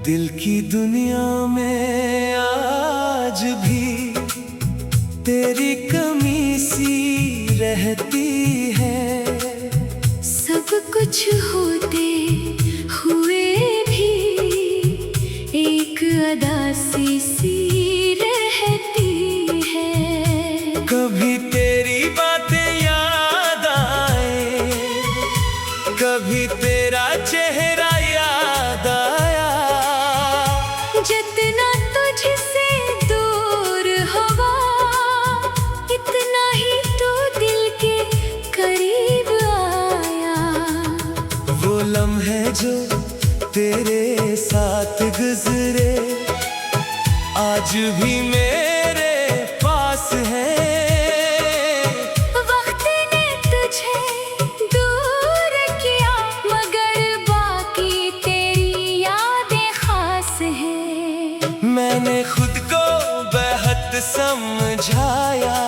दिल की दुनिया में आज भी तेरी कमी सी रहती है। सब कुछ होते हुए भी एक अदासी सी रहती है। कभी तेरी बातें याद आए, कभी तेरा चेहरा याद आया। जितना तुझसे दूर हवा, इतना ही तो दिल के करीब आया। वो लम्हे जो तेरे साथ गुजरे आज भी मेरे पास है। वक्त ने तुझे दूर किया, मगर बाकी तेरी यादें खास हैं। मैंने खुद को बेहद समझाया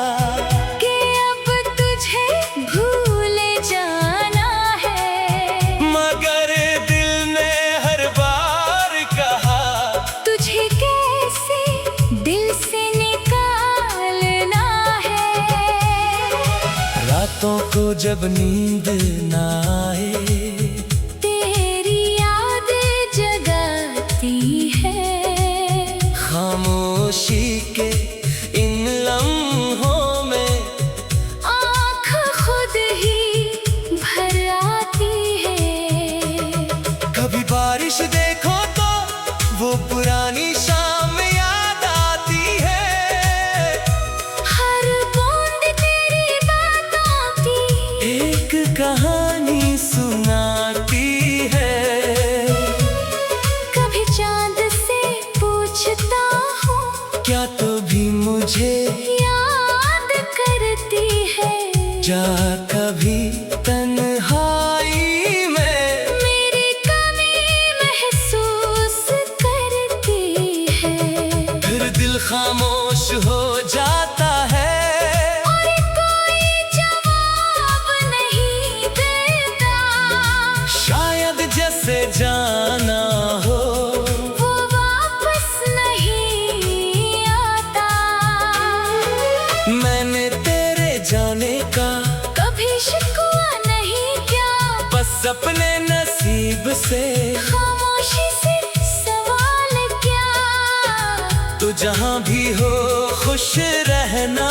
कि अब तुझे भूल जाना है, मगर दिल ने हर बार कहा तुझे कैसे दिल से निकालना है। रातों को जब नींद ना आए, तेरी याद जगाती है। खामोशी के इन लम्हों में आँख खुद ही भर आती है। कभी बारिश देखो तो वो पुरानी शाम याद आती है। हर बूंद तेरी बातों की एक कहानी सुनाती है। कभी चांद से पूछता हूँ, क्या तो भी मुझे याद करती है। जा कभी तन्हाई में मेरी कमी महसूस करती है। फिर दिल खामोश हो जाता है। और कोई जवाब नहीं देता, शायद जैसे जाना हो वो वापस नहीं आता। मैंने तेरे जाने का कभी शिकवा नहीं क्या, बस अपने नसीब से। खामोशी से सवाल क्या, तो जहाँ भी हो खुश रहना।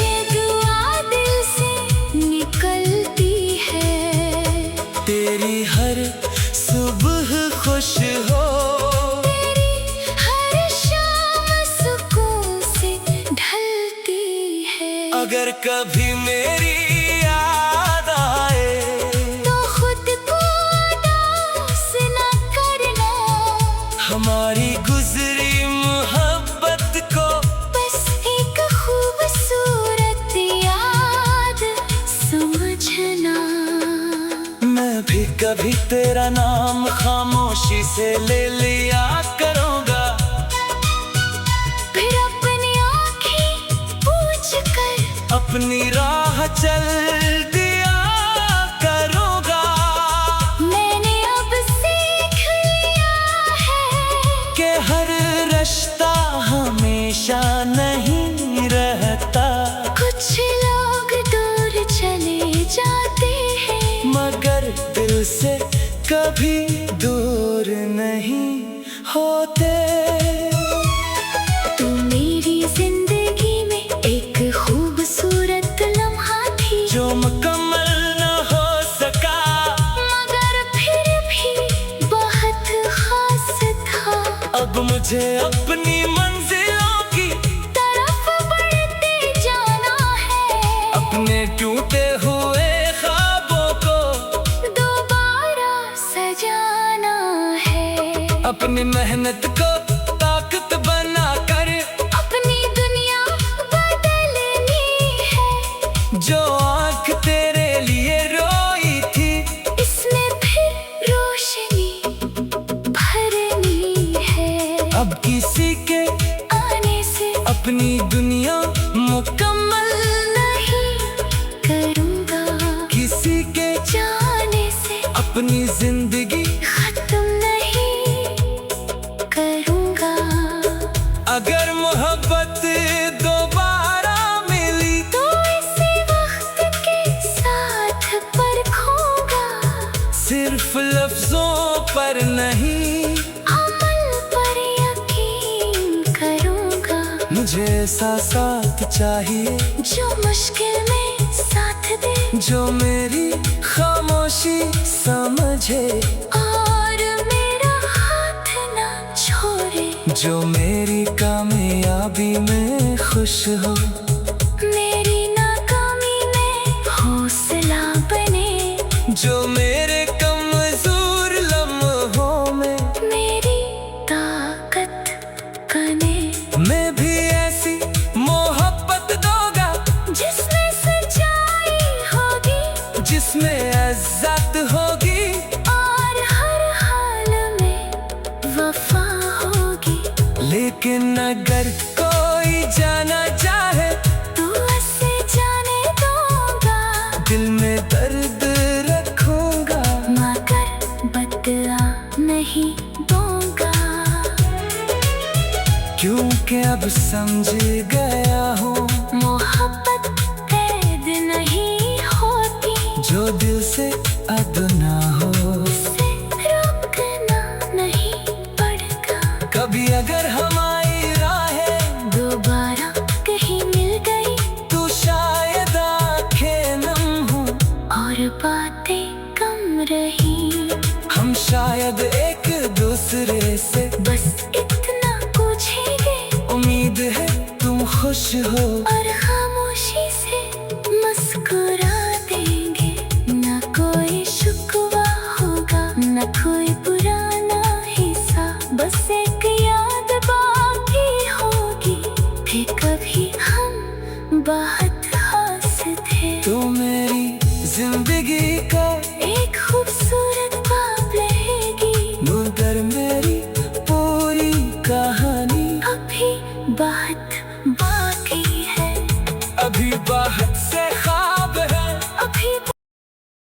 ये दुआ दिल से निकलती है। तेरी हर सुबह खुश हो, तेरी हर शाम सुकून से ढलती है। अगर कभी मेरी याद आए तो खुद को उदास न करना, हमारी गुजरी मोहब्बत को बस एक खूबसूरत याद समझना। मैं भी कभी तेरा नाम खामोशी से ले लिया करूँगा। फिर अपनी आँखें पूछ कर अपनी राह चल दिया करूँगा। मैंने अब सीख लिया है कि हर रिश्ता हमेशा नहीं रहता। कुछ लोग दूर चले जाते हैं, मगर दिल से कभी दूर नहीं होते। तू मेरी जिंदगी में एक खूबसूरत लम्हा थी, जो मुकम्मल न हो सका, मगर फिर भी बहुत खास था। अब मुझे अपनी मंजिलों की तरफ बढ़ते जाना है, अपने टूटे हुए ख्वाबों को दोबारा सजाना है। अपनी मेहनत को ताकत बना कर अपनी दुनिया बदलनी है। जो आँख तेरे लिए रोई थी, इसमें फिर रोशनी भरनी है। अब किसी के आने से अपनी दुनिया मुकम्मल नहीं करूँगा, किसी के जाने से अपनी जिंदगी खत्म नहीं सिर्फ लफ्जों पर नहीं, अमल पर यकीन करूँगा। मुझे ऐसा साथ चाहिए जो मुश्किल में साथ दे, जो मेरी खामोशी समझे, और मेरा हाथ ना छोड़े। जो मेरी कामयाबी में खुश हो, मेरी नाकामी में हौसला बने। जो मेरे कमजोर लम्हों में मेरी ताकत बने। मैं भी ऐसी मोहब्बत दूंगा जिसमें सच्चाई होगी, जिसमें इज्जत होगी, और हर हाल में वफा होगी। लेकिन अगर कोई जाना चाहे, तू ऐसे जाने दूंगा। दिल में दर्द रखूंगा, मगर बदला नहीं दूंगा। क्योंकि अब समझ गया हूँ मोहब्बत कैद नहीं होती, जो दिल से अदना हो। उसे रोकना नहीं पड़ेगा। कभी अगर हमारी राहें दोबारा कहीं मिल गई, तो शायद आंखें नम हो, और बातें कम रही। हम शायद एक दूसरे से बस इतना पूछेंगे, उम्मीद है तुम खुश हो, और खामोशी से मुस्कुरा देंगे। न कोई शुक्वा होगा, न कोई पुराना हिस्सा, बस एक याद बाकी होगी। थे कभी हम बहुत खास थे। तो मेरी जिंदगी का एक खूबसूरत